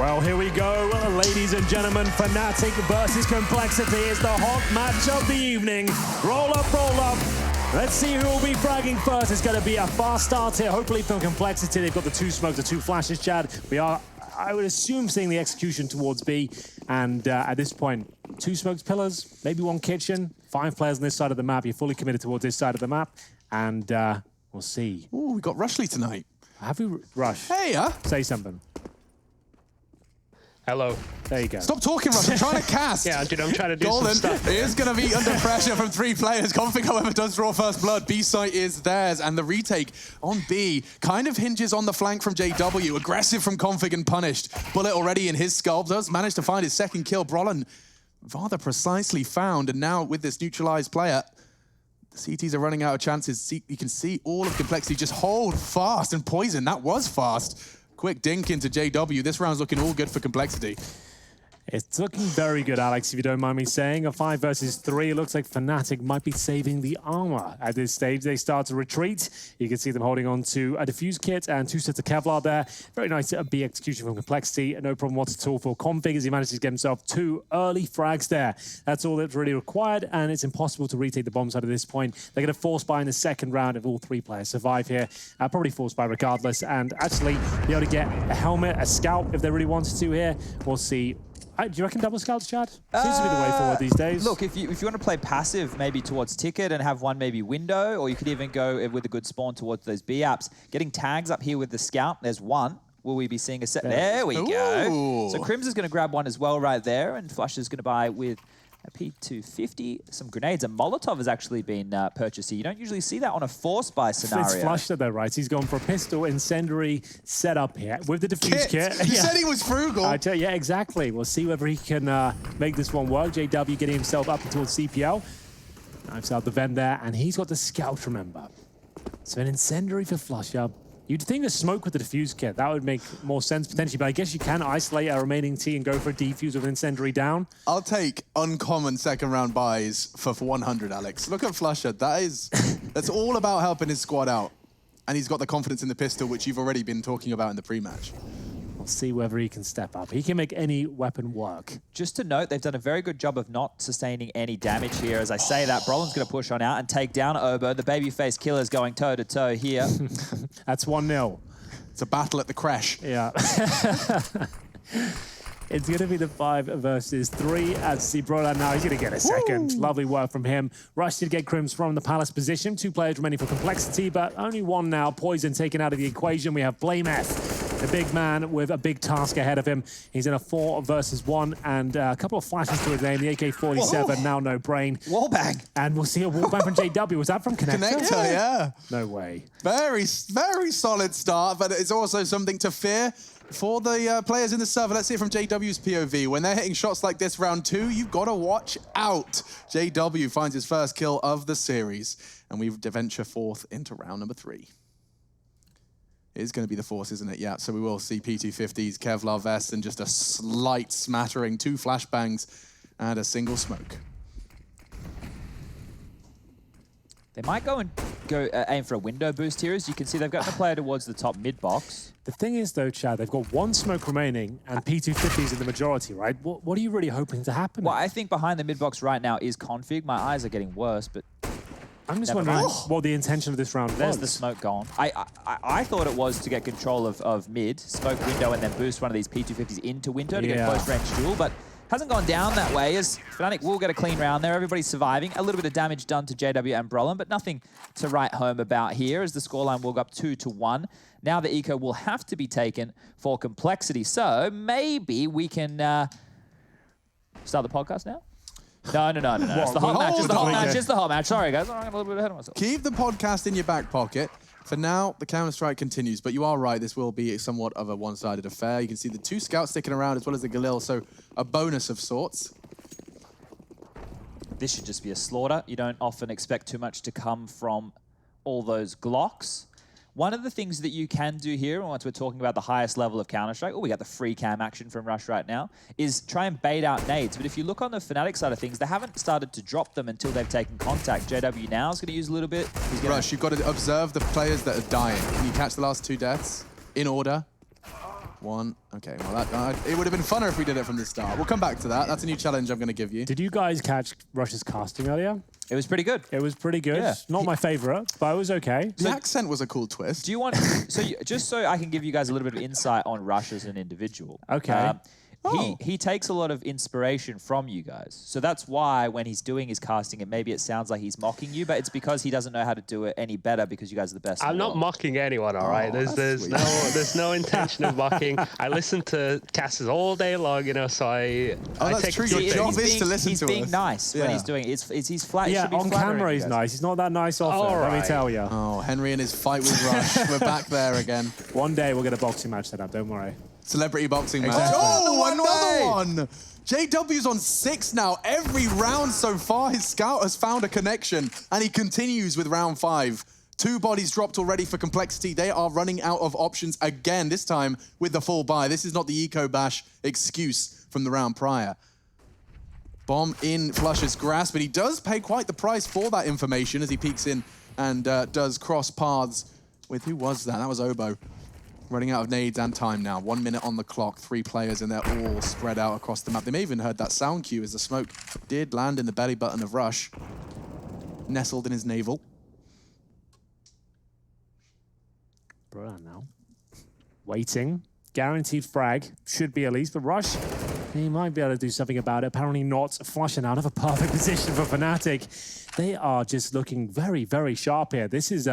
Well, here we go, ladies and gentlemen. Fnatic versus Complexity is the hot match of the evening. Roll up, roll up. Let's see who will be fragging first. It's going to be a fast start here. Hopefully from Complexity, they've got the 2 smokes, the 2 flashes, Chad. We are, I would assume, seeing the execution towards B. And at this point, 2 smokes pillars, maybe 1 kitchen, 5 players on this side of the map. You're fully committed towards this side of the map. And we'll see. Ooh, we got Rushley tonight. Have we, Rush? Hey, Say something. Hello. There you go. Stop talking, Rush. I'm trying to cast. Yeah, dude, I'm trying to do Golden some stuff. is going to be under pressure from 3 players. Config, however, does draw first blood. B site is theirs, and the retake on B kind of hinges on the flank from JW. Aggressive from Config and punished. Bullet already in his skull. Does manage to find his 2nd kill. Brolin rather precisely found, and now with this neutralized player, the CTs are running out of chances. You can see all of Complexity just hold fast, and Poison, that was fast. Quick dink into JW. This round's looking all good for Complexity. It's looking very good, Alex, if you don't mind me saying. A 5 versus 3. It looks like Fnatic might be saving the armor at this stage. They start to retreat. You can see them holding on to a defuse kit and 2 sets of Kevlar there. Very nice B execution from Complexity. No problem whatsoever for Config as he manages to get himself 2 early frags there. That's all that's really required, and it's impossible to retake the bomb side at this point. They're going to force buy in the 2nd round if all 3 players survive here. Probably force buy regardless, and actually be able to get a helmet, a scout if they really wanted to here. We'll see. Do you reckon double scouts, Chad? Seems to be the way forward these days. Look, if you want to play passive, maybe towards ticket and have 1 maybe window, or you could even go with a good spawn towards those B apps. Getting tags up here with the scout, there's 1. Will we be seeing a set? There we go. So Crims is going to grab 1 as well right there, and Flush is going to buy with a P250, some grenades. A Molotov has actually been purchased here. You don't usually see that on a force buy scenario. It's Flush though, right? He's gone for a pistol incendiary setup here with the defuse kit. He said he was frugal. Yeah, exactly. We'll see whether he can make this one work. JW getting himself up towards CPL. Knives out the vent there, and he's got the scout, remember. So an incendiary for Flush up. You'd think a smoke with the defuse kit, that would make more sense potentially, but I guess you can isolate a remaining T and go for a defuse with an incendiary down. I'll take uncommon 2nd round buys for 100, Alex. Look at Flusher. That's all about helping his squad out. And he's got the confidence in the pistol, which you've already been talking about in the pre-match. We'll see whether he can step up. He can make any weapon work. Just to note, they've done a very good job of not sustaining any damage here. As I say that, Brolin's going to push on out and take down Obo. The babyface killer's going toe-to-toe here. That's 1-0. It's a battle at the crash. Yeah. It's going to be the 5 versus 3 as see Brolin now. He's going to get a 2nd. Woo! Lovely work from him. Rush did get Crims from the Palace position. 2 players remaining for Complexity, but only 1 now. Poison taken out of the equation. We have Blameth, the big man with a big task ahead of him. He's in a 4 versus 1 and a couple of flashes to his name. The AK-47, Whoa. now no brain. Wallbang. And we'll see a wallbang from JW. Was that from Connector? Connector, yeah. No way. Very, very solid start, but it's also something to fear for the players in the server. Let's see it from JW's POV. When they're hitting shots like this round 2, you've got to watch out. JW finds his 1st kill of the series, and we venture forth into round number 3. It is going to be the force, isn't it? Yeah, so we will see P250s, Kevlar vest, and just a slight smattering, 2 flashbangs, and a single smoke. They might go aim for a window boost here. As you can see, they've got the player towards the top mid box. The thing is, though, Chad, they've got 1 smoke remaining, and P250s in the majority, right? What are you really hoping to happen? Well, I think behind the mid box right now is Config. My eyes are getting worse, but I'm just wondering what the intention of this round was. There's the smoke gone. I thought it was to get control of mid, smoke window, and then boost one of these P250s into window to get a close range duel, but hasn't gone down that way, as Fnatic will get a clean round there. Everybody's surviving. A little bit of damage done to JW and Brolin, but nothing to write home about here, as the scoreline will go up 2-1. Now the eco will have to be taken for Complexity. So maybe we can start the podcast now? No. It's the hot match. It's the hot match. It's the hot match. Sorry, guys. I'm a little bit ahead of myself. Keep the podcast in your back pocket. For now, the Counter-Strike continues, but you are right, this will be somewhat of a one-sided affair. You can see the 2 scouts sticking around as well as the Galil, so a bonus of sorts. This should just be a slaughter. You don't often expect too much to come from all those Glocks. One of the things that you can do here, once we're talking about the highest level of Counter-Strike, we got the free cam action from Rush right now, is try and bait out nades. But if you look on the Fnatic side of things, they haven't started to drop them until they've taken contact. JW now is going to use a little bit. Rush, you've got to observe the players that are dying. Can you catch the last 2 deaths in order? One. Okay, well, it would have been funner if we did it from the start. We'll come back to that. That's a new challenge I'm going to give you. Did you guys catch Rush's casting earlier? It was pretty good. It was pretty good. Yeah. Not my favorite, but it was okay. The accent was a cool twist. Do you want... just so I can give you guys a little bit of insight on Rush as an individual. Okay. He takes a lot of inspiration from you guys. So that's why when he's doing his casting, maybe it sounds like he's mocking you, but it's because he doesn't know how to do it any better because you guys are the best. I'm not mocking anyone, all right? There's no intention of mocking. I listen to casts all day long, you know, so I that's take true. Your job is to listen to us. He's being nice when he's doing it. He's flat. Yeah, on camera he's nice. He's not that nice off it, let me tell you. Oh, Henry and his fight with Rush. We're back there again. One day we'll get a boxing match set up, don't worry. Celebrity boxing match. Exactly. Oh, another one! JW's on 6 now. Every round so far, his scout has found a connection, and he continues with round 5. 2 bodies dropped already for Complexity. They are running out of options again, this time with the full buy. This is not the Eco Bash excuse from the round prior. Bomb in Flush's grasp, but he does pay quite the price for that information as he peeks in and does cross paths with, who was that? That was Obo. Running out of nades and time now. 1 minute on the clock, 3 players, and they're all spread out across the map. They may have even heard that sound cue as the smoke did land in the belly button of Rush. Nestled in his navel. Brilliant now. Waiting. Guaranteed frag. Should be at least, but Rush, he might be able to do something about it. Apparently not. Flushing out of a perfect position for Fnatic. They are just looking very, very sharp here. This is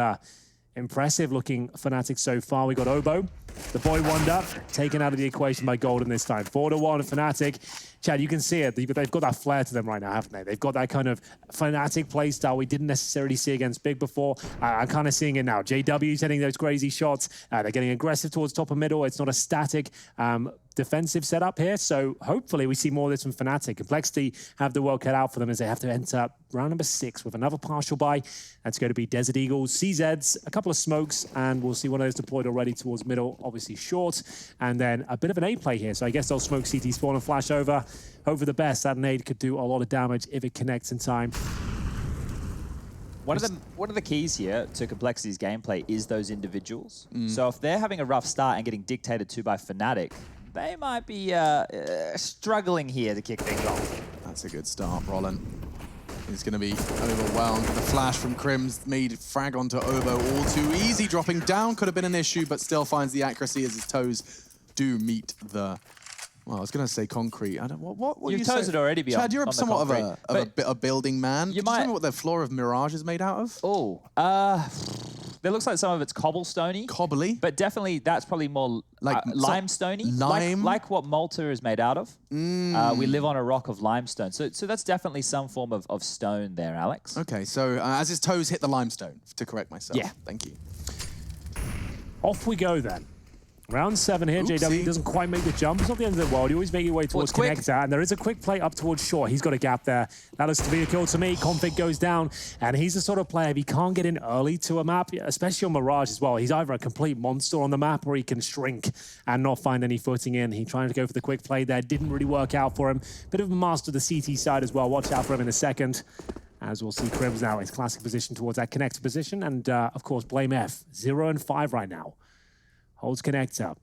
impressive looking Fnatic so far. We got Obo, the boy wonder, taken out of the equation by Golden this time. 4-1 Fnatic. Chad, you can see it. They've got that flair to them right now, haven't they? They've got that kind of Fnatic play style we didn't necessarily see against Big before. I'm kind of seeing it now. JW's hitting those crazy shots. They're getting aggressive towards top and middle. It's not a static defensive setup here, so hopefully we see more of this from Fnatic. Complexity have the world cut out for them as they have to enter round number 6 with another partial buy. That's going to be Desert Eagles, CZs, a couple of smokes, and we'll see one of those deployed already towards middle, obviously short, and then a bit of an A play here. So I guess they'll smoke CT spawn and flash over. Hope for the best. That nade could do a lot of damage if it connects in time. One of the keys here to Complexity's gameplay is those individuals. So if they're having a rough start and getting dictated to by Fnatic, they might be struggling here to kick things off. That's a good start, Roland. He's going to be overwhelmed. The flash from Crims made frag onto Obo all too easy. Dropping down could have been an issue, but still finds the accuracy as his toes do meet the... Well, I was going to say concrete. I don't. What your toes would already be Chad, you're on somewhat of a building man. You tell me what the floor of Mirage is made out of? Oh, there looks like some of it's cobblestoney. Cobbly? But definitely that's probably more like limestoney. Lime? Like what Malta is made out of. We live on a rock of limestone. So that's definitely some form of stone there, Alex. Okay, so as his toes hit the limestone, to correct myself. Yeah. Thank you. Off we go then. Round 7 here, Oopsie. JW doesn't quite make the jump. It's not the end of the world. You always make your way towards connector, and there is a quick play up towards short. He's got a gap there. That is to be a kill to me. Config goes down, and he's the sort of player, if he can't get in early to a map, especially on Mirage as well, he's either a complete monster on the map or he can shrink and not find any footing in. He tried to go for the quick play there. Didn't really work out for him. Bit of a master of the CT side as well. Watch out for him in a second. As we'll see Crims now, his classic position towards that connector position. And, of course, Blame F. 0 and 5 right now. Holds connector.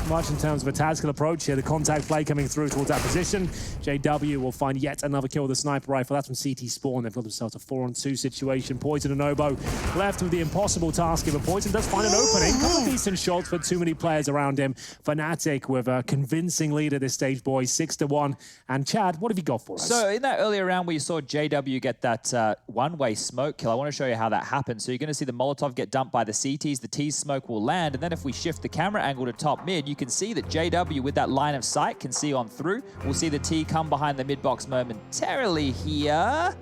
Much in terms of a tactical approach here, the contact play coming through towards that position. JW will find yet another kill with the sniper rifle. That's from CT Spawn. They've got themselves a 4-on-2 situation. Poison and Obo left with the impossible task but Poison does find an opening. Couple of decent shots, but too many players around him. Fnatic with a convincing lead at this stage, boys, 6-1. And Chad, what have you got for us? So in that earlier round where you saw JW get that one-way smoke kill, I want to show you how that happened. So you're going to see the Molotov get dumped by the CTs. The T smoke will land. And then if we shift the camera angle to top mid, you can see that JW with that line of sight can see on through. We'll see the T come behind the mid box momentarily here.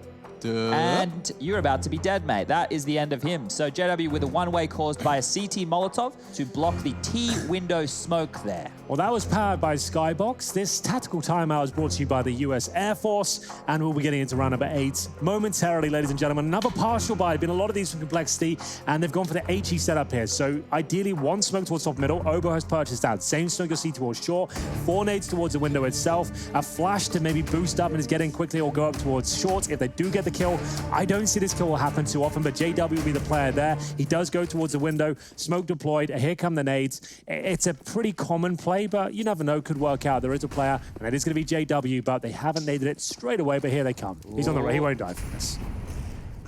And you're about to be dead, mate. That is the end of him. So JW with a one-way caused by a CT Molotov to block the T window smoke there. Well, that was powered by Skybox. This tactical timeout is brought to you by the US Air Force, and we'll be getting into round number 8 momentarily, ladies and gentlemen. Another partial buy. Been a lot of these from Complexity, and they've gone for the HE setup here. So ideally, one smoke towards top middle. Obo has purchased that. Same smoke you'll see towards short. 4 nades towards the window itself. A flash to maybe boost up and is getting quickly or go up towards short. If they do get the kill. I don't see this kill will happen too often, but JW will be the player there. He does go towards the window, smoke deployed, here come the nades. It's a pretty common play, but you never know, could work out. There is a player, and it is going to be JW, but they haven't naded it straight away, but here they come. He's on the right, he won't die from this.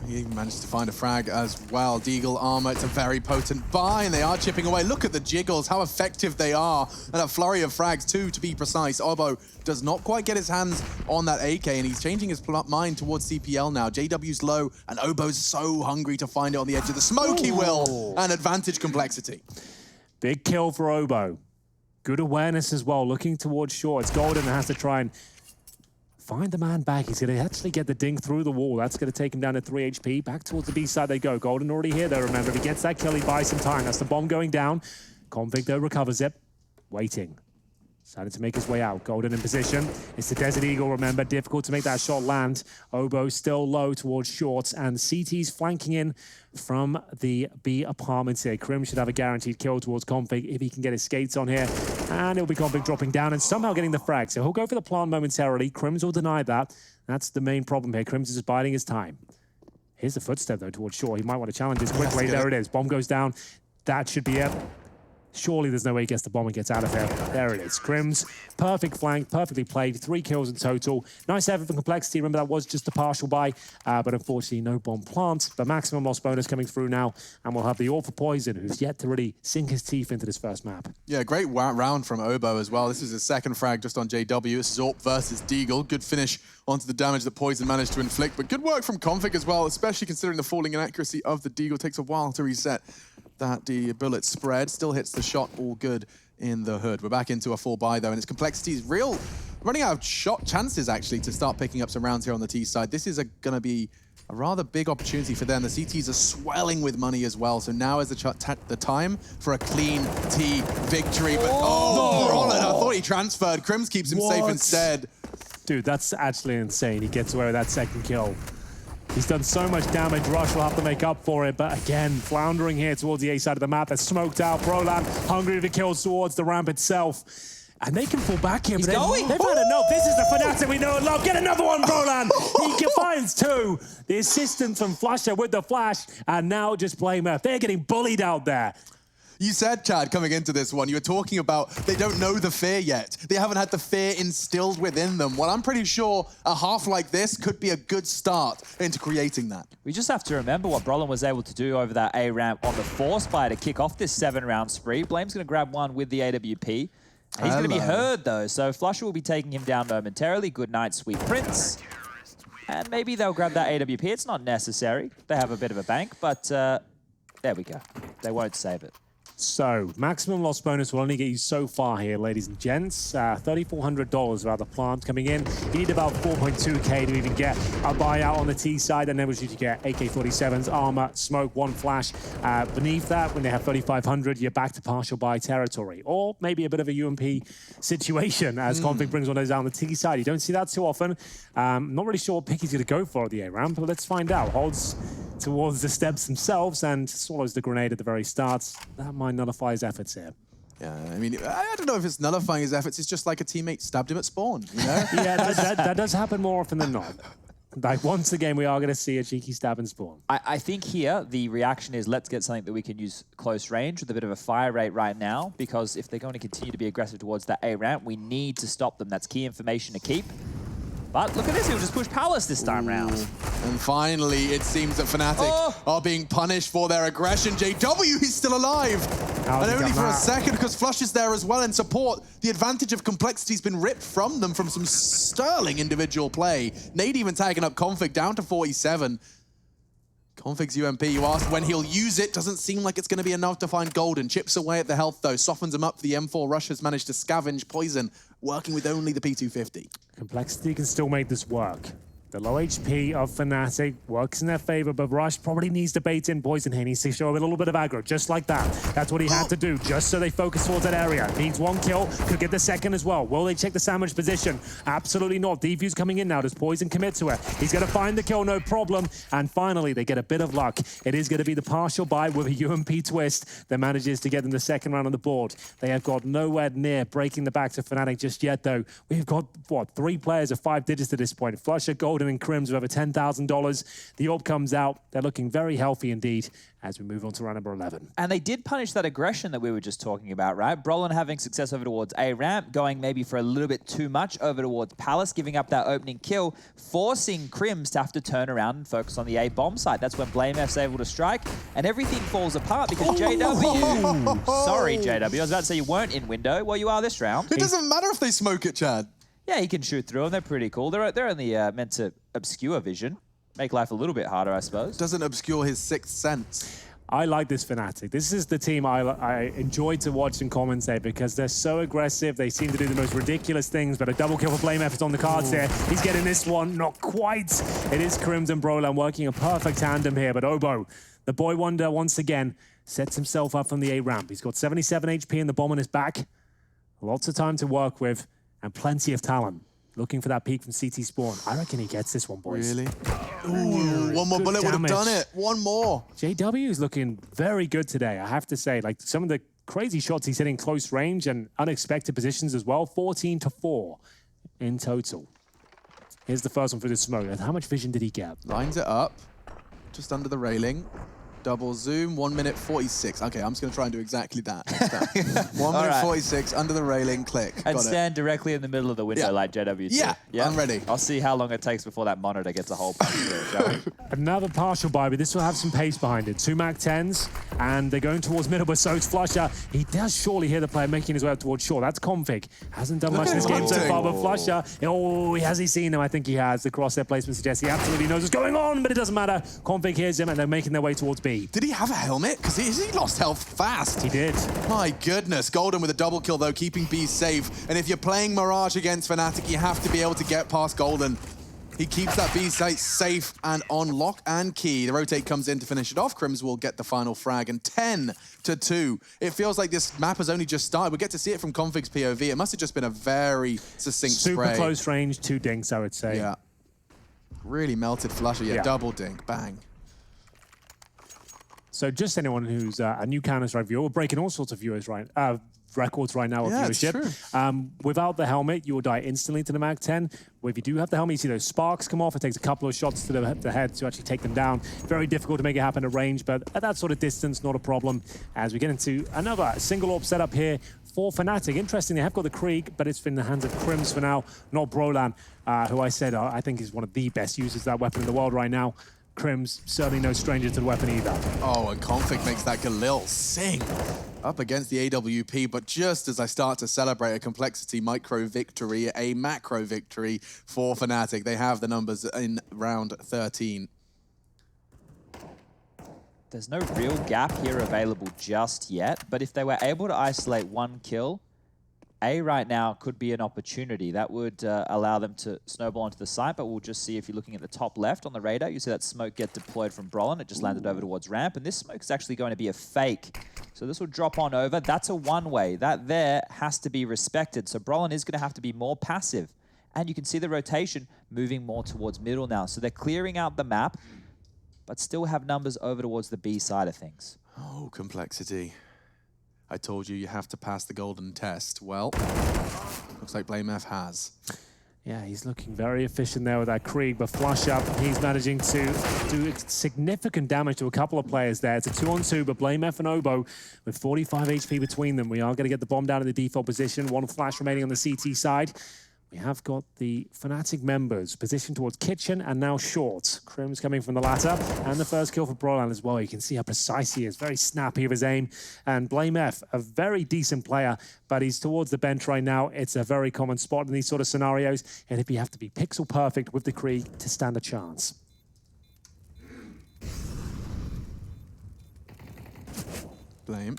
He managed to find a frag as well. Deagle armor, it's a very potent buy, and they are chipping away. Look at the jiggles, how effective they are. And a flurry of frags, too, to be precise. Obo does not quite get his hands on that AK, and he's changing his mind towards CPL now. JW's low, and Obo's so hungry to find it on the edge of the smoke. He will, and advantage complexity. Big kill for Obo. Good awareness as well, looking towards short. It's Golden that has to try and find the man back. He's going to actually get the ding through the wall. That's going to take him down to 3 HP. Back towards the B side they go. Golden already here, though, remember. If he gets that kill, he buys some time. That's the bomb going down. Config, though, recovers it. Waiting. Decided to make his way out. Golden in position. It's the Desert Eagle, remember. Difficult to make that shot land. Obo still low towards shorts, and CT's flanking in from the B apartments here. Crim should have a guaranteed kill towards Config if he can get his skates on here. And it'll be Config dropping down and somehow getting the frag. So he'll go for the plant momentarily. Crims will deny that. That's the main problem here. Crims is just biding his time. Here's the footstep, though, towards short. He might want to challenge this quickly. There it is. Bomb goes down. That should be it. Surely there's no way he gets the bomb and gets out of here. There it is. Crims, perfect flank, perfectly played. 3 kills in total. Nice effort for complexity. Remember, that was just a partial buy, but unfortunately no bomb plant. But maximum loss bonus coming through now, and we'll have the All for Poison, who's yet to really sink his teeth into this first map. Yeah, great round from Obo as well. This is his second frag just on JW. It's Zorp versus Deagle. Good finish onto the damage that Poison managed to inflict, but good work from Config as well, especially considering the falling inaccuracy of the Deagle. Takes a while to reset that the bullet spread. Still hits the shot, all good in the hood. We're back into a full buy though, and its complexity is real. Running out of shot chances actually to start picking up some rounds here on the T side. This is gonna be a rather big opportunity for them. The CTs are swelling with money as well, so now is the time for a clean T victory. But Rollin, I thought he transferred. Crims keeps him safe instead. Dude, that's actually insane. He gets away with that second kill. He's done so much damage. Rush will have to make up for it. But again, floundering here towards the A side of the map. They're smoked out. Prolan hungry to kill towards the ramp itself. And they can fall back here. He's but going. They've had enough. This is the Fnatic we know and love. Get another one, Prolan. He finds 2. The assistance from Flusher with the flash. And now just blame F. They're getting bullied out there. You said, Chad, coming into this one, you were talking about they don't know the fear yet. They haven't had the fear instilled within them. Well, I'm pretty sure a half like this could be a good start into creating that. We just have to remember what Brolin was able to do over that A ramp on the force buy to kick off this 7-round spree. Blame's going to grab one with the AWP. He's going to be heard, though, so Flusher will be taking him down momentarily. Good night, sweet prince. And maybe they'll grab that AWP. It's not necessary. They have a bit of a bank, but there we go. They won't save it. So, maximum loss bonus will only get you so far here, ladies and gents. $3,400 without the plant coming in. You need about 4.2k to even get a buyout on the T side, and then was you to get AK-47s, armor, smoke, 1 flash. Beneath that, when they have 3,500, you're back to partial buy territory. Or maybe a bit of a UMP situation as Config brings one of those down the T side. You don't see that too often. Not really sure what pick he's going to go for at the A ramp, but let's find out. Holds towards the steps themselves and swallows the grenade at the very start. That might nullify his efforts here. Yeah, I mean, I don't know if it's nullifying his efforts. It's just like a teammate stabbed him at spawn, you know? Yeah, that does happen more often than not. Like, once again, we are going to see a cheeky stab and spawn. I think here, the reaction is let's get something that we can use close range with a bit of a fire rate right now, because if they're going to continue to be aggressive towards that A ramp, we need to stop them. That's key information to keep. But look at this, he'll just push Palace this time round. And finally, it seems that Fnatic are being punished for their aggression. JW, he's still alive. And only for a second, because Flush is there as well in support. The advantage of complexity's been ripped from them from some sterling individual play. Nade even tagging up Config down to 47. Config's UMP, you asked when he'll use it. Doesn't seem like it's going to be enough to find Golden. Chips away at the health, though. Softens him up. The M4 Rush has managed to scavenge Poison, working with only the P250. Complexity can still make this work. The low HP of Fnatic works in their favor, but Rush probably needs to bait in Poison here. He needs to show a little bit of aggro, just like that. That's what he had to do, just so they focus towards that area. Needs 1 kill, could get the second as well. Will they check the sandwich position? Absolutely not. Defuse coming in now. Does Poison commit to it? He's going to find the kill, no problem. And finally, they get a bit of luck. It is going to be the partial buy with a UMP twist that manages to get them the second round on the board. They have got nowhere near breaking the back to Fnatic just yet, though. We've got, what, 3 players of 5 digits at this point. Flusher, Golden, Golden and Crims with over $10,000. The orb comes out. They're looking very healthy indeed as we move on to round number 11. And they did punish that aggression that we were just talking about, right? Brolin having success over towards A ramp, going maybe for a little bit too much over towards Palace, giving up that opening kill, forcing Crims to have to turn around and focus on the A bomb site. That's when BlameF's able to strike, and everything falls apart because JW... Sorry, JW. I was about to say you weren't in window. Well, you are this round. It doesn't matter if they smoke it, Chad. Yeah, he can shoot through them. They're pretty cool. They're only meant to obscure vision. Make life a little bit harder, I suppose. Doesn't obscure his sixth sense. I like this Fnatic. This is the team I enjoy to watch and commentate because they're so aggressive. They seem to do the most ridiculous things, but a double kill for BlameF is on the cards here. He's getting this one, not quite. It is Crims and Brolan working a perfect tandem here, but Obo, the boy wonder, once again, sets himself up from the A ramp. He's got 77 HP and the bomb on his back. Lots of time to work with and plenty of talent. Looking for that peak from CT Spawn. I reckon he gets this one, boys. Really? Ooh, one more bullet would have done it. One more. JW is looking very good today, I have to say. Like some of the crazy shots he's hitting close range and unexpected positions as well. 14-4 in total. Here's the first one for the smoke. And how much vision did he get? Lines it up, just under the railing. Double zoom, 1 minute 46. Okay, I'm just going to try and do exactly that. 1 minute 46, under the railing, click. And stand directly in the middle of the window like JW. Yeah, I'm ready. I'll see how long it takes before that monitor gets a whole punch through it, shall we? Another partial buy, but this will have some pace behind it. 2 Mac 10s, and they're going towards middle, but Soak's Flusher. He does surely hear the player making his way up towards shore. That's Config. Hasn't done much in this game so far, but Flusher, oh, has he seen him? I think he has. The crosshair placement suggests he absolutely knows what's going on, but it doesn't matter. Config hears him, and they're making their way towards B. Did he have a helmet? Because he lost health fast. He did. My goodness. Golden with a double kill, though, keeping B safe. And if you're playing Mirage against Fnatic, you have to be able to get past Golden. He keeps that B site safe and on lock and key. The rotate comes in to finish it off. Crims will get the final frag, and 10-2. It feels like this map has only just started. We get to see it from Config's POV. It must have just been a very succinct Super spray. close range, 2 dinks, I would say. Yeah. Really melted Flusher. Yeah, double dink. Bang. So just anyone who's a new Counter-Strike viewer, we're breaking all sorts of viewers records right now of viewership. Without the helmet, you will die instantly to the Mag 10. If you do have the helmet, you see those sparks come off. It takes a couple of shots to the head to actually take them down. Very difficult to make it happen at range, but at that sort of distance, not a problem. As we get into another single orb setup here for Fnatic. Interesting, they have got the Krieg, but it's in the hands of Crims for now, not Brolan, who I said I think is one of the best users of that weapon in the world right now. Crims, certainly no stranger to the weapon either. Oh, and Config makes that Galil sing up against the AWP, but just as I start to celebrate a complexity micro victory, a macro victory for Fnatic, they have the numbers in round 13. There's no real gap here available just yet, but if they were able to isolate 1 kill, A right now could be an opportunity. That would allow them to snowball onto the site, but we'll just see if you're looking at the top left on the radar, you see that smoke get deployed from Brolin. It just landed over towards ramp, and this smoke is actually going to be a fake. So this will drop on over. That's a one-way. That there has to be respected. So Brolin is going to have to be more passive. And you can see the rotation moving more towards middle now. So they're clearing out the map, but still have numbers over towards the B side of things. Oh, complexity. I told you have to pass the golden test. Well, looks like BlameF has. Yeah, he's looking very efficient there with that Krieg, but flush up, he's managing to do significant damage to a couple of players there. It's a 2-on-2, but BlameF and Obo with 45 HP between them. We are going to get the bomb down in the default position. 1 flash remaining on the CT side. We have got the Fnatic members positioned towards kitchen and now short. Crims coming from the latter, and the first kill for Brolan as well. You can see how precise he is, very snappy of his aim. And BlameF, a very decent player, but he's towards the bench right now. It's a very common spot in these sort of scenarios, and if you have to be pixel perfect with the Krieg to stand a chance. Blame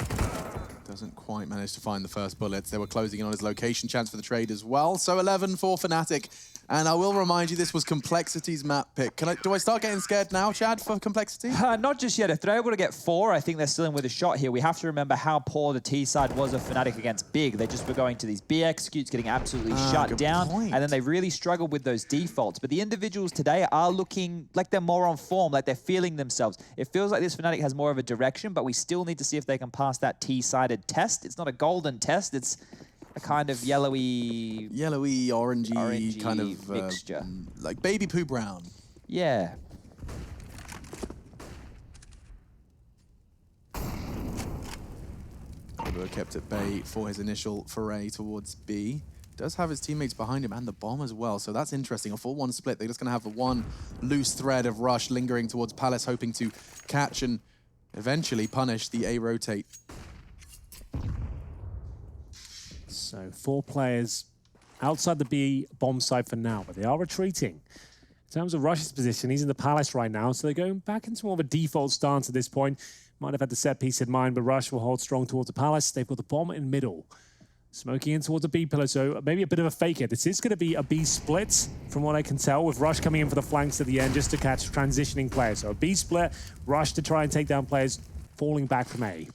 doesn't quite manage to find the first bullets. They were closing in on his location chance for the trade as well. So 11 for Fnatic. And I will remind you, this was Complexity's map pick. Do I start getting scared now, Chad, for Complexity? Not just yet. If they're able to get 4, I think they're still in with a shot here. We have to remember how poor the T side was of Fnatic against Big. They just were going to these B executes, getting absolutely shut down. Point. And then they really struggled with those defaults. But the individuals today are looking like they're more on form, like they're feeling themselves. It feels like this Fnatic has more of a direction, but we still need to see if they can pass that T-sided test. It's not a golden test. It's a kind of yellowy, orangey kind of mixture. Like baby poo brown. Yeah. Obo kept at bay for his initial foray towards B. Does have his teammates behind him and the bomb as well, so that's interesting. A 4-1 split. They're just going to have the one loose thread of Rush lingering towards Palace, hoping to catch and eventually punish the A rotate. So 4 players outside the B bomb site for now, but they are retreating. In terms of Rush's position, he's in the Palace right now, so they're going back into more of a default stance at this point. Might have had the set piece in mind, but Rush will hold strong towards the Palace. They've got the bomb in middle. Smoking in towards the B pillar, so maybe a bit of a fake it. This is going to be a B split, from what I can tell, with Rush coming in for the flanks at the end just to catch transitioning players. So a B split, Rush to try and take down players falling back from A.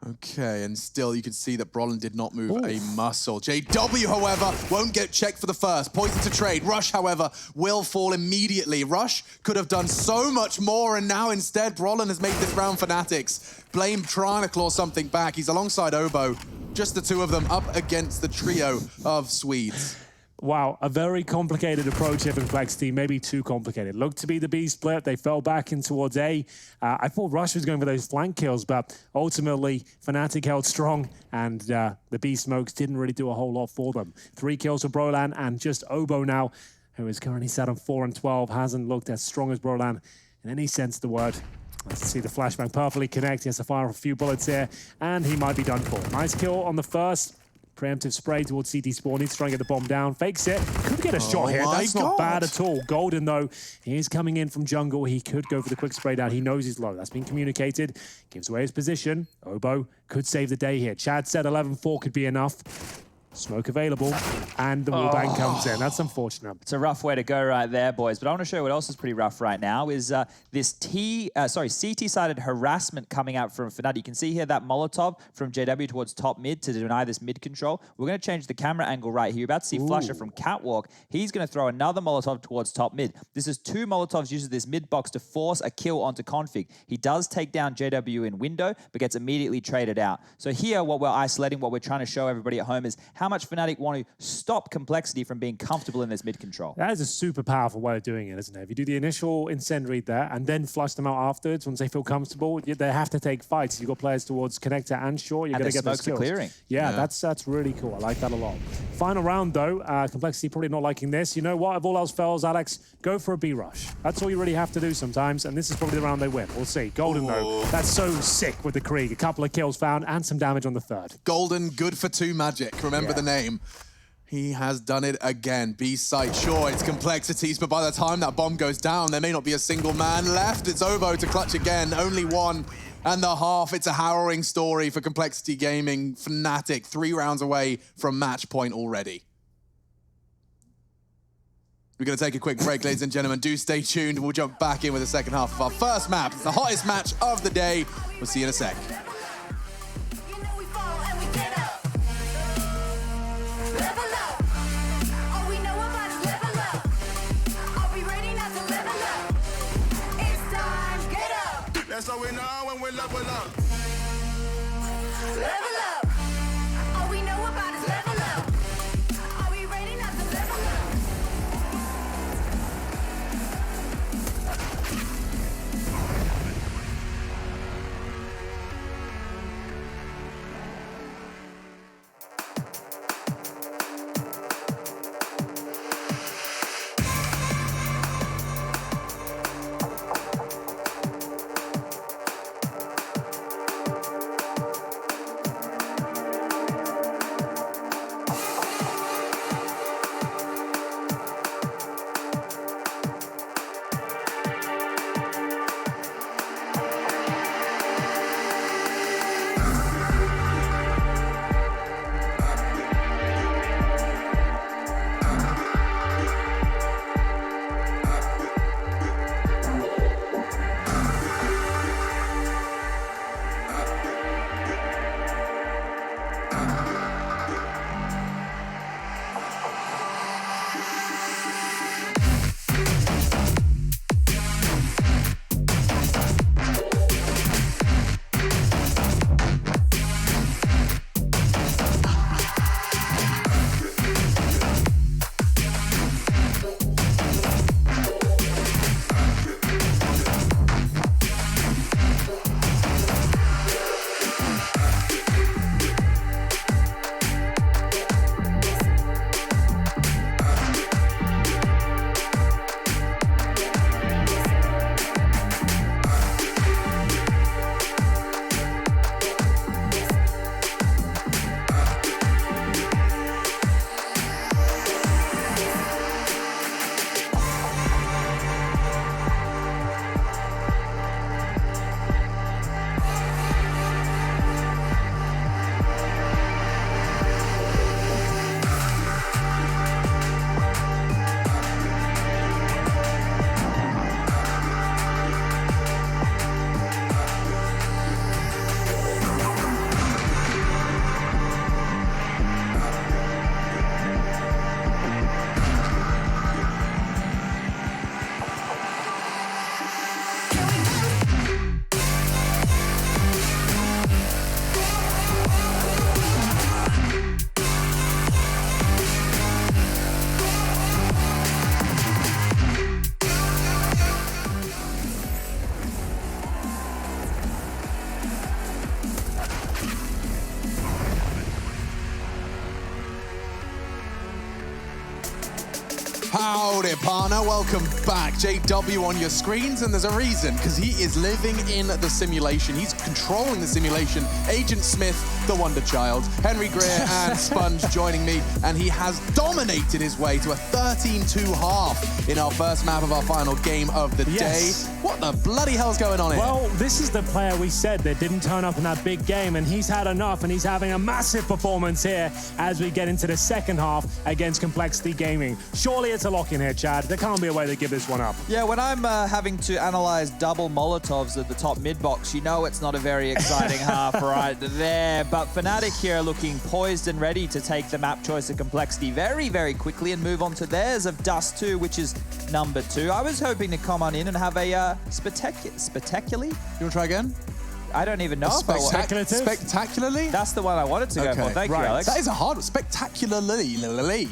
Okay, and still you can see that Brolin did not move a muscle. JW, however, won't get checked for the first. Poison to trade. Rush, however, will fall immediately. Rush could have done so much more, and now instead Brolin has made this round Fnatic's. Blame trying to claw something back. He's alongside Obo. Just the two of them up against the trio of Swedes. Wow, a very complicated approach here for Complexity, maybe too complicated. Looked to be the B split, they fell back in towards A. I thought Rush was going for those flank kills, but ultimately Fnatic held strong, and the B smokes didn't really do a whole lot for them. 3 kills for Brolan, and just Obo now, who is currently sat on 4 and 12, hasn't looked as strong as Brolan in any sense of the word. Let's see the flashbang perfectly connect. He has to fire a few bullets here, and he might be done for. Nice kill on the first. Preemptive spray towards CT Spawn. Needs to try and get the bomb down. Fakes it. Could get a shot here. That's not bad at all. Golden, though, he is coming in from jungle. He could go for the quick spray down. He knows he's low. That's been communicated. Gives away his position. Obo could save the day here. Chad said 11-4 could be enough. Smoke available, and the wallbang comes in. That's unfortunate. It's a rough way to go right there, boys. But I want to show you what else is pretty rough right now is this CT-sided harassment coming out from Fnatic. You can see here that Molotov from JW towards top mid to deny this mid control. We're going to change the camera angle right here. You're about to see Flusher from Catwalk. He's going to throw another Molotov towards top mid. This is 2 Molotovs uses this mid box to force a kill onto Config. He does take down JW in window, but gets immediately traded out. So here, what we're isolating, what we're trying to show everybody at home is how much Fnatic want to stop Complexity from being comfortable in this mid control. That is a super powerful way of doing it, isn't it? If you do the initial incendiary there and then flush them out afterwards once they feel comfortable, they have to take fights. You've got players towards connector and short. You're going to get those kills. Clearing. Yeah, that's really cool. I like that a lot. Final round, though. Complexity probably not liking this. You know what? If all else fails, Alex, go for a B rush. That's all you really have to do sometimes, and this is probably the round they win. We'll see. Golden, though, that's so sick with the Krieg. A couple of kills found and some damage on the third. Golden, good for 2 magic. Remember the name. He has done it again. B site, sure, it's complexities, but by the time that bomb goes down, there may not be a single man left. It's Obo to clutch again. Only 1.5. It's a harrowing story for Complexity Gaming. Fnatic, 3 rounds away from match point already. We're going to take a quick break, ladies and gentlemen. Do stay tuned. We'll jump back in with the second half of our first map. It's the hottest match of the day. We'll see you in a sec. That's all we know when we level up. Level up. All we know about is level up. Are we ready not to level up? Howdy, partner. Welcome back. JW on your screens, and there's a reason, because he is living in the simulation. He's controlling the simulation. Agent Smith, the Wonder Child, Henry Greer, and Sponge joining me, and he has dominated his way to a 13-2 half in our first map of our final game of the day. What the bloody hell's going on here? Well, this is the player we said that didn't turn up in that big game, and he's had enough, and he's having a massive performance here as we get into the second half against Complexity Gaming. Surely it's a lock-in here, Chad. There can't be a way to give this one up. Yeah, when I'm having to analyze double Molotovs at the top mid-box, you know it's not a very exciting half right there. But Fnatic here are looking poised and ready to take the map choice of Complexity very, very quickly and move on to theirs of Dust 2, which is number 2. I was hoping to come on in and have a spectacularly? You want to try again? I don't even know if I want. Spectacularly? That's the one I wanted to go for. Thank you, Alex. That is a hard one. Spectacularly.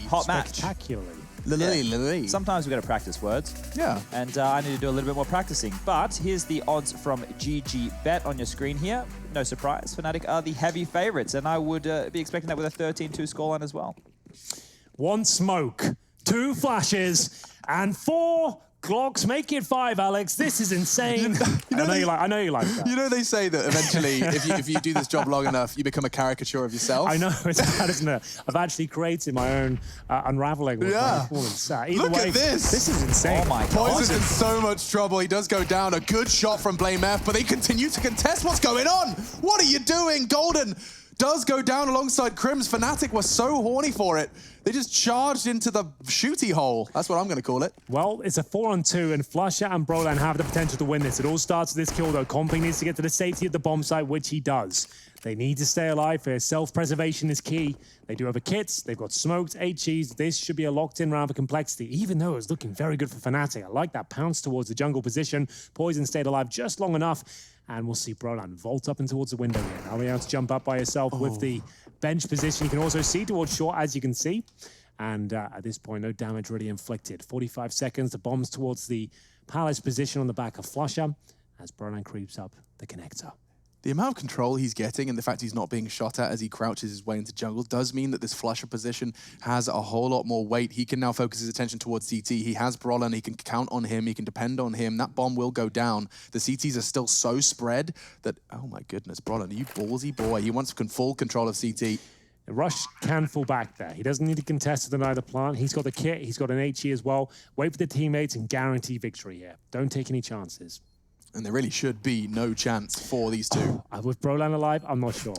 Hot match. Spectacularly. Yeah. Sometimes we've got to practice words. Yeah. And I need to do a little bit more practicing. But here's the odds from GG Bet on your screen here. No surprise, Fnatic are the heavy favorites, and I would be expecting that with a 13-2 scoreline as well. 1 smoke, 2 flashes, and 4 Glocks. Make it 5, Alex. This is insane. I know you like that. You know they say that eventually, if you do this job long enough, you become a caricature of yourself. I know, it's bad, isn't it? I've actually created my own unraveling with my performance. Either Look way, at this. This is insane. Oh my God. Poison's in so much trouble. He does go down. A good shot from Blame F, but they continue to contest. What's going on? What are you doing? Golden does go down alongside Crims. Fnatic were so horny for it. They just charged into the shooty hole. That's what I'm going to call it. Well, it's a 4-on-2, and Flusher and Brolan have the potential to win this. It all starts with this kill, though. Comping needs to get to the safety of the bomb site, which he does. They need to stay alive here. Self-preservation is key. They do have a kit. They've got smoked, HEs. This should be a locked-in round for Complexity, even though it's looking very good for Fnatic. I like that pounce towards the jungle position. Poison stayed alive just long enough, and we'll see Brolan vault up and towards the window here. Now, able to jump up by yourself with the bench position. You can also see towards short, as you can see. And at this point, no damage really inflicted. 45 seconds, the bombs towards the Palace position on the back of Flusher as Brolan creeps up the connector. The amount of control he's getting and the fact he's not being shot at as he crouches his way into jungle does mean that this Flusher position has a whole lot more weight. He can now focus his attention towards CT. He has Brolan. He can count on him. He can depend on him. That bomb will go down. The CTs are still so spread that, oh my goodness, Brolan, are you ballsy boy? He wants full control of CT. Rush can fall back there. He doesn't need to contest to deny the plant. He's got the kit. He's got an HE as well. Wait for the teammates and guarantee victory here. Don't take any chances. And there really should be no chance for these two. With Brolan alive, I'm not sure.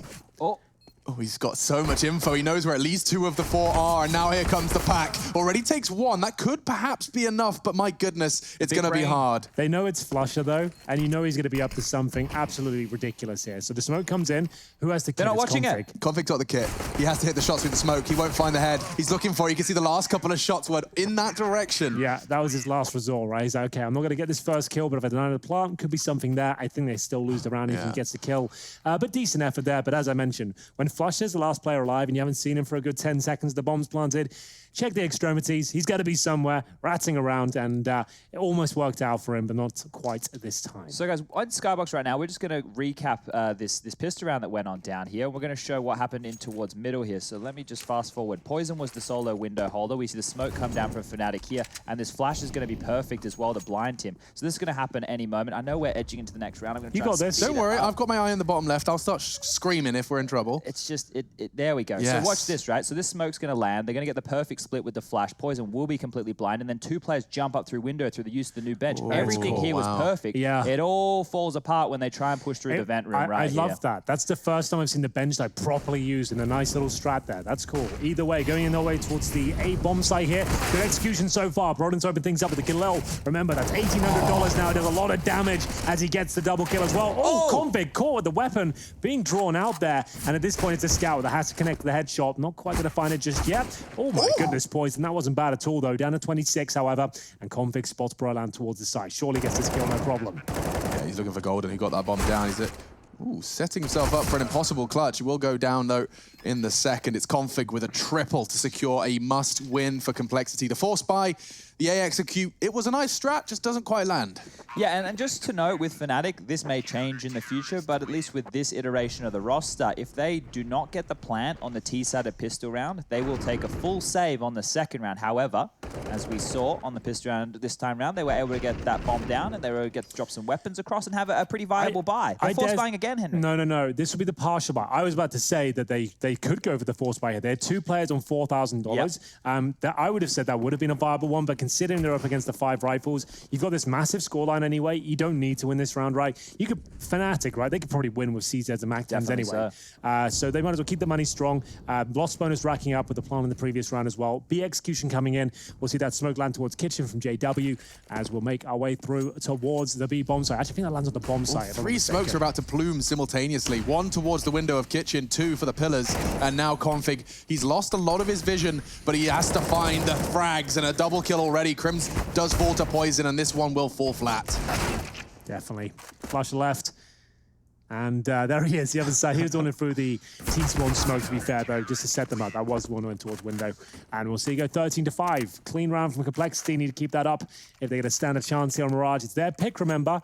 Oh, he's got so much info. He knows where at least 2 of the 4 are, and now here comes the pack. Already takes 1. That could perhaps be enough, but my goodness, it's going to be hard. They know it's Flusher, though, and you know he's going to be up to something absolutely ridiculous here. So the smoke comes in. Who has the kit? They're not watching Config. it. Config got the kit. He has to hit the shots with the smoke. He won't find the head. He's looking for it. You can see the last couple of shots were in that direction. Yeah, that was his last resort, right? He's like, okay, I'm not going to get this first kill, but if I deny the plant, could be something there. I think they still lose the round if he gets the kill. But decent effort there. But as I mentioned, when Flusher's the last player alive and you haven't seen him for a good 10 seconds, the bomb's planted, check the extremities. He's got to be somewhere, ratting around, and it almost worked out for him, but not quite this time. So, guys, on Skybox right now, we're just going to recap this pistol round that went on down here. We're going to show what happened in towards middle here. So let me just fast forward. Poison was the solo window holder. We see the smoke come down from Fnatic here, and this flash is going to be perfect as well to blind him. So this is going to happen any moment. I know we're edging into the next round. I'm going to try You got this. Don't worry, I've got my eye on the bottom left. I'll start screaming if we're in trouble. It's just, there we go. Yes. So watch this, right? So this smoke's going to land. They're going to get the perfect split with the flash. Poison will be completely blind, and then 2 players jump up through window through the use of the new bench. Everything here was perfect. Yeah. It all falls apart when they try and push through the vent room right here. I love that. That's the first time I've seen the bench like properly used in a nice little strat there. That's cool. Either way, going in their way towards the A bomb site here. Good execution so far. Broden's opened things up with the Galil. Remember, that's $1,800 now. It does a lot of damage as he gets the double kill as well. Oh, Config caught with the weapon being drawn out there. And at this point, it's a scout that has to connect the headshot. Not quite going to find it just yet. Oh my goodness, Poison. That wasn't bad at all, though. Down to 26, however. And Config spots Brolan towards the side. Surely gets this kill, no problem. Yeah, he's looking for Golden. He got that bomb down. He's setting himself up for an impossible clutch. He will go down, though, in the second. It's Config with a triple to secure a must-win for Complexity. The force buy, the A execute. It was a nice strat, just doesn't quite land. Yeah, and just to note with Fnatic, this may change in the future, but at least with this iteration of the roster, if they do not get the plant on the T-side of pistol round, they will take a full save on the second round. However, As we saw on the pistol round this time round, they were able to get that bomb down and they were able to get drop some weapons across and have a pretty viable buy. They're force buying again, Henry. No. This would be the partial buy. I was about to say that they could go for the force buy here. They had 2 players on $4,000. That I would have said that would have been a viable one, but considering they're up against the 5 rifles, you've got this massive scoreline anyway. You don't need to win this round, right? You could Fnatic, right? They could probably win with CZs and MAC-10s anyway. So they might as well keep the money strong. Loss bonus racking up with the plan in the previous round as well. B execution coming in. We'll see that smoke land towards kitchen from JW as we'll make our way through towards the B bomb site. I actually think that lands on the bomb site. 3 smokes are about to plume simultaneously. 1 towards the window of kitchen, 2 for the pillars, and now Config. He's lost a lot of his vision, but he has to find the frags, and a double kill already. Crims does fall to poison, and this one will fall flat. Definitely. Flash left. And there he is, the other side. He was running through the T-spawn smoke, to be fair, though, just to set them up. That was one went towards window. And we'll see you go 13-5. Clean round from Complexity. Need to keep that up if they're going to stand a chance here on Mirage. It's their pick, remember.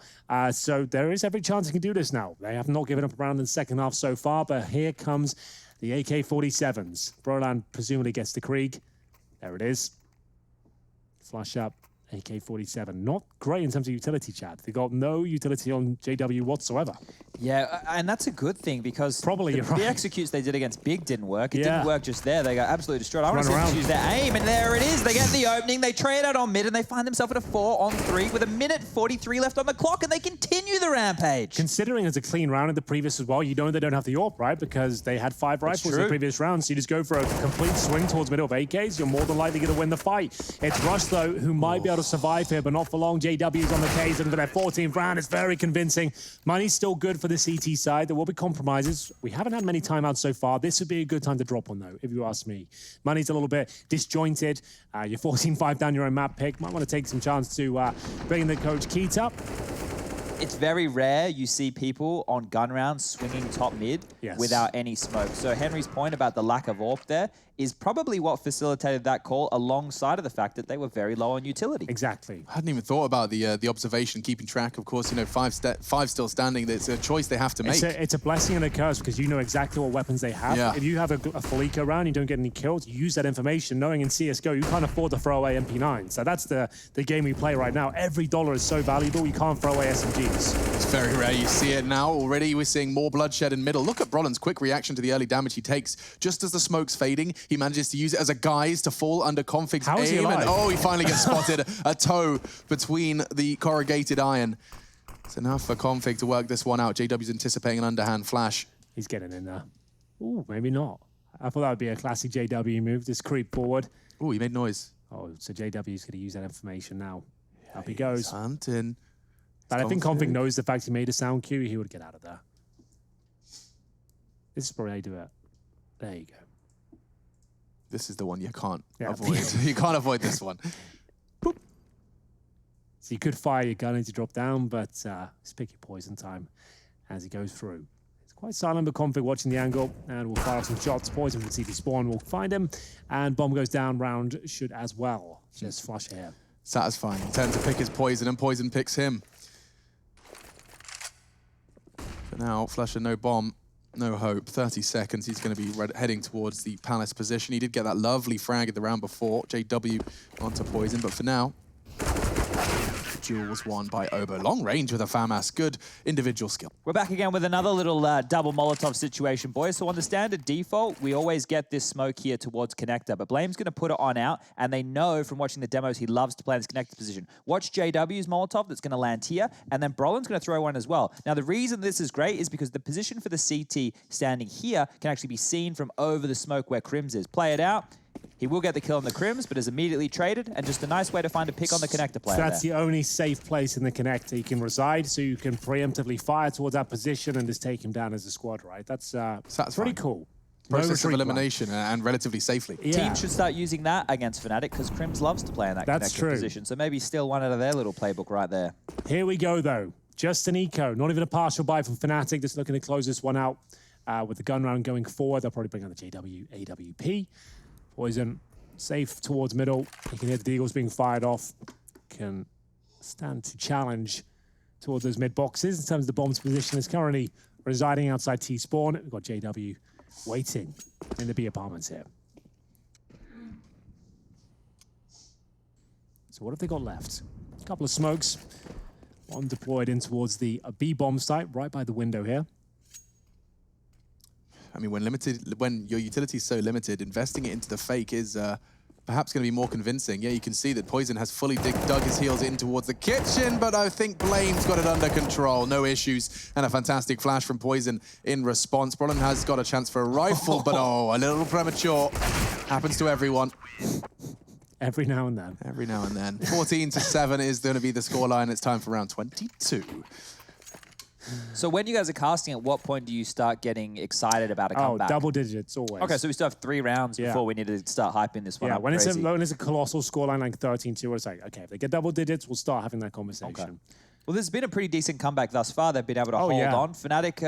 So there is every chance they can do this now. They have not given up a round in the second half so far, but here comes the AK-47s. Broland presumably gets the Krieg. There it is. Flush up. AK-47. Not great in terms of utility, Chad. They got no utility on JW whatsoever. Yeah, and that's a good thing because Probably you're right. the executes they did against Big didn't work. It didn't work just there. They got absolutely destroyed. I want to see them use their aim, and there it is. They get the opening. They trade out on mid, and they find themselves at a 4-on-3 with 1:43 left on the clock, and they continue the rampage. Considering it's a clean round in the previous as well, you know they don't have the AWP, right? Because they had 5 rifles in the previous round, so you just go for a complete swing towards middle of AKs, you're more than likely going to win the fight. It's Rush, though, who might be able to survive here, but not for long. JW's on the case, and for their 14th round, it's very convincing. Money's still good for the CT side. There will be compromises. We haven't had many timeouts so far. This would be a good time to drop one, though, if you ask me. Money's a little bit disjointed. You're 14-5 down your own map pick. Might want to take some chance to bring the coach Keat up. It's very rare you see people on gun rounds swinging top mid without any smoke. So Henry's point about the lack of AWP there is probably what facilitated that call alongside of the fact that they were very low on utility. Exactly. I hadn't even thought about the observation, keeping track. Of course, you know, 5 still standing. It's a choice they have to make. It's a blessing and a curse because you know exactly what weapons they have. Yeah. If you have a Felico round, you don't get any kills, you use that information knowing in CSGO you can't afford to throw away MP9. So that's the game we play right now. Every dollar is so valuable, you can't throw away SMGs. It's very rare. You see it now. Already we're seeing more bloodshed in middle. Look at Brolin's quick reaction to the early damage he takes. Just as the smoke's fading, he manages to use it as a guise to fall under Config's How is he aim. alive? And oh, he finally gets spotted. A toe between the corrugated iron. It's enough for Config to work this one out. JW's anticipating an underhand flash. He's getting in there. Ooh, maybe not. I thought that would be a classic JW move. Just creep forward. Oh, he made noise. Oh, so JW's going to use that information now. Up he goes. He's hunting. But I think Config knows the fact he made a sound cue. He would get out of there. This is probably how you do it. There you go. This is the one you can't avoid. You can't avoid this one. Boop. So you could fire your gun as you drop down, but just pick your poison time as he goes through. It's quite silent, but Config watching the angle, and we'll fire off some shots. Poison from CT spawn will find him, and bomb goes down. Round should as well. Just flush here. Satisfying. He turns to pick his poison, and poison picks him. For now, Flusher, no bomb. No hope. 30 seconds. He's going to be heading towards the Palace position. He did get that lovely frag at the round before. JW onto poison, but for now, the duel was won by Obo. Long range with a FAMAS. Good individual skill. We're back again with another little double Molotov situation, boys. So on the standard default, we always get this smoke here towards connector, but Blame's going to put it on out, and they know from watching the demos he loves to play in this connector position. Watch JW's Molotov that's going to land here, and then Brolin's going to throw one as well. Now, the reason this is great is because the position for the CT standing here can actually be seen from over the smoke where Crims is. Play it out. He will get the kill on the Crims, but is immediately traded, and just a nice way to find a pick on the connector player. So that's the only safe place in the connector he can reside, so you can preemptively fire towards that position and just take him down as a squad, right? That's pretty cool. Process of elimination and relatively safely. Yeah. Teams should start using that against Fnatic because Crims loves to play in that connector position. So maybe steal one out of their little playbook right there. Here we go, though. Just an eco. Not even a partial buy from Fnatic. Just looking to close this one out with the gun round going forward. They'll probably bring on the JW, AWP. Poison safe towards middle. You can hear the Deagles being fired off. Can stand to challenge towards those mid boxes in terms of the bomb's position. Is currently residing outside T-spawn. We've got JW waiting in the B apartments here. So what have they got left? A couple of smokes. One deployed in towards the B bomb site, right by the window here. I mean, when your utility is so limited, investing it into the fake is perhaps going to be more convincing. Yeah, you can see that Poison has fully dug his heels in towards the kitchen, but I think Blame's got it under control. No issues, and a fantastic flash from Poison in response. Brolin has got a chance for a rifle, but oh, a little premature. Happens to everyone. Every now and then. Every now and then. 14-7 is going to be the scoreline. It's time for round 22. So when you guys are casting, at what point do you start getting excited about a comeback? Double digits, always. Okay, so we still have 3 rounds before we need to start hyping this one up. When it's a colossal scoreline like 13-2, it's like, okay, if they get double digits, we'll start having that conversation. Okay. Well, there's been a pretty decent comeback thus far. They've been able to hold on. Fnatic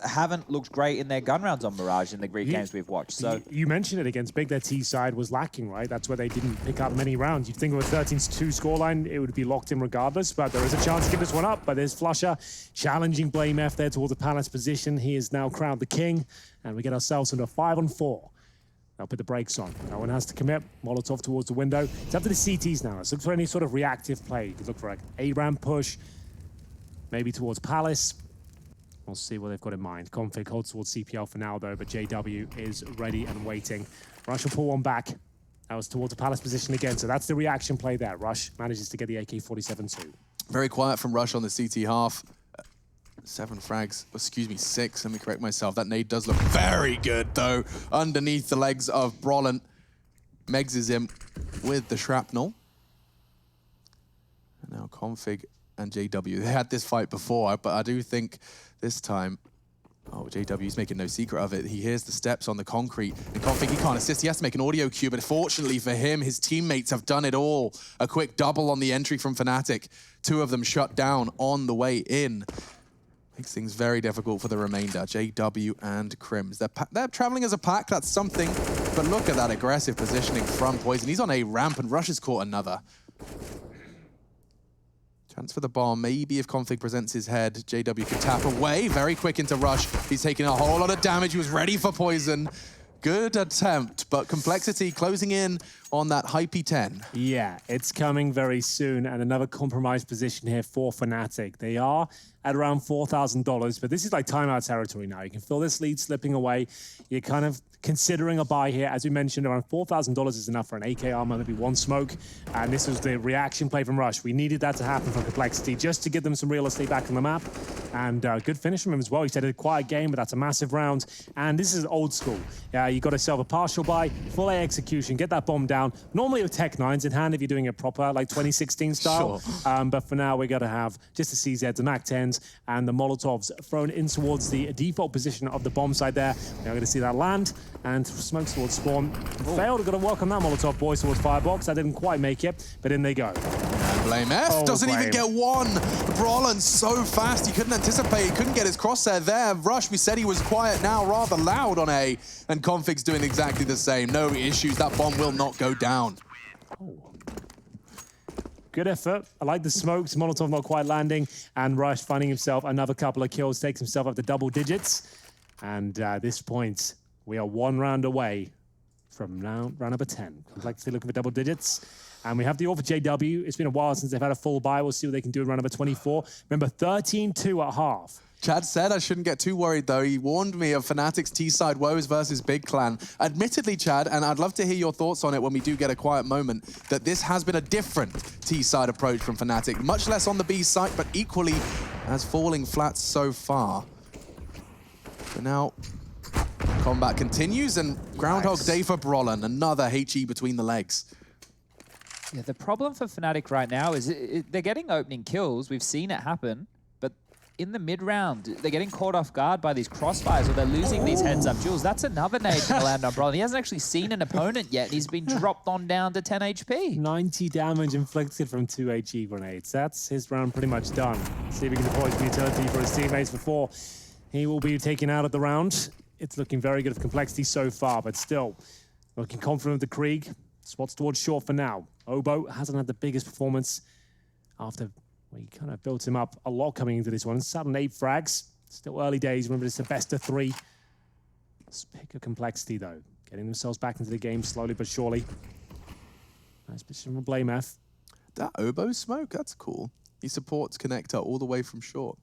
haven't looked great in their gun rounds on Mirage in the Greek games we've watched. So you mentioned it against Big. Their T side was lacking, right? That's where they didn't pick up many rounds. You'd think with a 13-2 scoreline, it would be locked in regardless, but there is a chance to give this one up. But there's Flusher challenging Blame F there towards the Palace position. He is now crowned the king, and we get ourselves into a 5-on-4. Now put the brakes on. No one has to commit. Molotov towards the window. It's up to the CTs now. Let's look for any sort of reactive play. You could look for like A-ramp push, maybe towards Palace. We'll see what they've got in mind. Config holds towards CPL for now, though, but JW is ready and waiting. Rush will pull one back. That was towards the Palace position again, so that's the reaction play there. Rush manages to get the AK-47 too. Very quiet from Rush on the CT half. 7 frags, excuse me, 6, let me correct myself. That nade does look very good, though, underneath the legs of Brolin. Megs is in with the shrapnel. And now Config and JW. They had this fight before, but I do think this time, JW's making no secret of it. He hears the steps on the concrete, and Config, he can't assist. He has to make an audio cue, but fortunately for him, his teammates have done it all. A quick double on the entry from Fnatic. 2 of them shut down on the way in. Makes things very difficult for the remainder, JW and Crims. They're traveling as a pack, that's something, but look at that aggressive positioning from Poison. He's on a ramp, and Rush has caught another. Chance for the bomb. Maybe if Config presents his head, JW can tap away. Very quick into Rush. He's taking a whole lot of damage. He was ready for Poison. Good attempt, but Complexity closing in on that high P10. Yeah, it's coming very soon, and another compromised position here for Fnatic. They are at around $4,000, but this is like timeout territory now. You can feel this lead slipping away. You're kind of considering a buy here. As we mentioned, around $4,000 is enough for an AK armor, maybe 1 smoke, and this was the reaction play from Rush. We needed that to happen from Complexity just to give them some real estate back on the map, and good finish from him as well. He said a quiet game, but that's a massive round, and this is old school. You got to sell a partial buy, full A execution, get that bomb down. Normally with Tech 9s in hand if you're doing it proper, like 2016 style, sure. But for now, we got to have just the CZs, the MAC-10s, and the Molotovs thrown in towards the default position of the bomb site there. Now we're going to see that land, and smokes towards spawn. Failed, got to work on that Molotov, boys, towards Firebox. That didn't quite make it, but in they go. And Blame F doesn't even get one. Brolin so fast, he couldn't anticipate, he couldn't get his crosshair there. Rush, we said he was quiet, now rather loud on A, and Config's doing exactly the same. No issues, that bomb will not go down. Good effort. I like the smokes. Molotov not quite landing, and Rush finding himself another couple of kills, takes himself up to double digits. And at this point, we are 1 round away from round number 10. Complexity looking for double digits. And we have the offer JW. It's been a while since they've had a full buy. We'll see what they can do in round number 24. Remember, 13-2 at half. Chad said I shouldn't get too worried, though. He warned me of Fnatic's T-side woes versus Big Clan. Admittedly, Chad, and I'd love to hear your thoughts on it when we do get a quiet moment, that this has been a different T-side approach from Fnatic. Much less on the B site, but equally as falling flat so far. But now, combat continues, and Groundhog Day for Brolin. Another HE between the legs. Yeah, the problem for Fnatic right now is they're getting opening kills. We've seen it happen. In the mid-round, they're getting caught off guard by these crossfires, or they're losing these heads-up duels. That's another nade to land on Brolin. He hasn't actually seen an opponent yet, and he's been dropped on down to 10 HP. 90 damage inflicted from 2 HE grenades. That's his round pretty much done. See if he can deploy his utility for his teammates before he will be taken out of the round. It's looking very good for Complexity so far, but still looking confident with the Krieg. Spots towards short for now. Obo hasn't had the biggest performance after we kind of built him up a lot coming into this one. Sudden 8 frags. Still early days. Remember, it's a best of 3. Let's pick a Complexity, though. Getting themselves back into the game slowly but surely. Nice position from Blame F. that oboe smoke? That's cool. He supports connector all the way from short.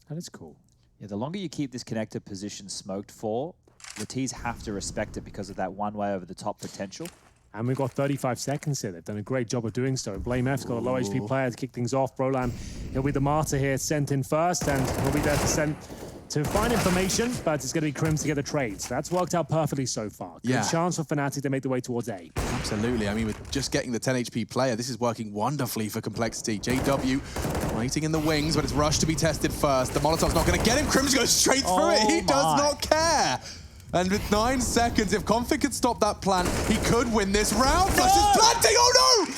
That is cool. Yeah, the longer you keep this connector position smoked for, the T's have to respect it because of that one way over the top potential. And we've got 35 seconds here. They've done a great job of doing so. Blame F's got a low HP player to kick things off. Brolan, he'll be the martyr here, sent in first, and he'll be there to find information, but it's going to be Crims to get the trades. That's worked out perfectly so far. Good chance for Fnatic to make the way towards A. Absolutely. I mean, with just getting the 10 HP player, this is working wonderfully for Complexity. JW waiting in the wings, but it's rushed to be tested first. The Molotov's not going to get him. Crims goes straight through it. He does not care. And with 9 seconds, if Config could stop that plant, he could win this round. Flush is planting. Oh no!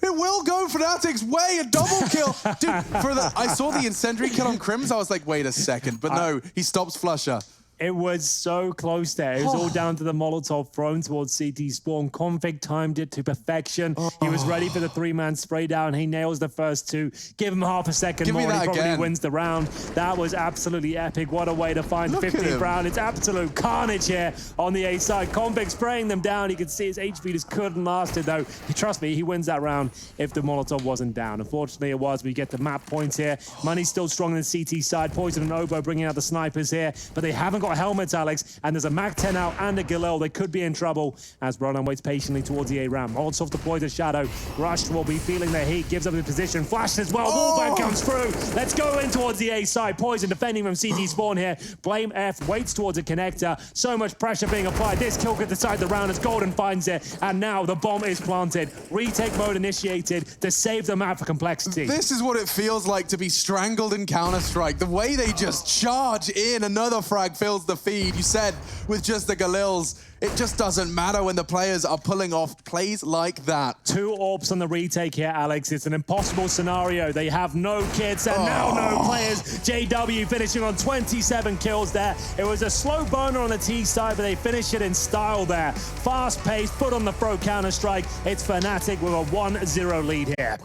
It will go Fnatic's way, a double kill. Dude, I saw the incendiary kill on Crims. I was like, wait a second. But no, he stops Flusher. It was so close there. It was all down to the Molotov thrown towards CT spawn. Config timed it to perfection. He was ready for the 3-man spray down. He nails the first 2. Give him half a second more and he probably wins the round. That was absolutely epic. What a way to find 15th round. It's absolute carnage here on the A side. Config spraying them down. You can see his HP just couldn't last it though. Trust me, he wins that round if the Molotov wasn't down. Unfortunately it was. We get the map points here. Money's still strong on the CT side. Poison and Oboe bringing out the snipers here, but they haven't got helmets, Alex, and there's a Mac-10 out and a Galil. They could be in trouble as Brolan waits patiently towards the A round. Molotov deploys a shadow. Rush will be feeling the heat, gives up his position. Flash as well. Wallbang comes through. Let's go in towards the A side. Poison defending from CT spawn here. Blame F waits towards a connector. So much pressure being applied. This kill could decide the round as Golden finds it, and now the bomb is planted. Retake mode initiated to save the map for Complexity. This is what it feels like to be strangled in Counter-Strike. The way they just charge in. Another frag fills the feed. You said with just the Galils, it just doesn't matter when the players are pulling off plays like that. 2 AWPs on the retake here, Alex. It's an impossible scenario. They have no kits and now no players. JW finishing on 27 kills there. It was a slow burner on the T side, but they finish it in style there. Fast paced, foot on the throat Counter-Strike. It's Fnatic with a 1-0 lead here.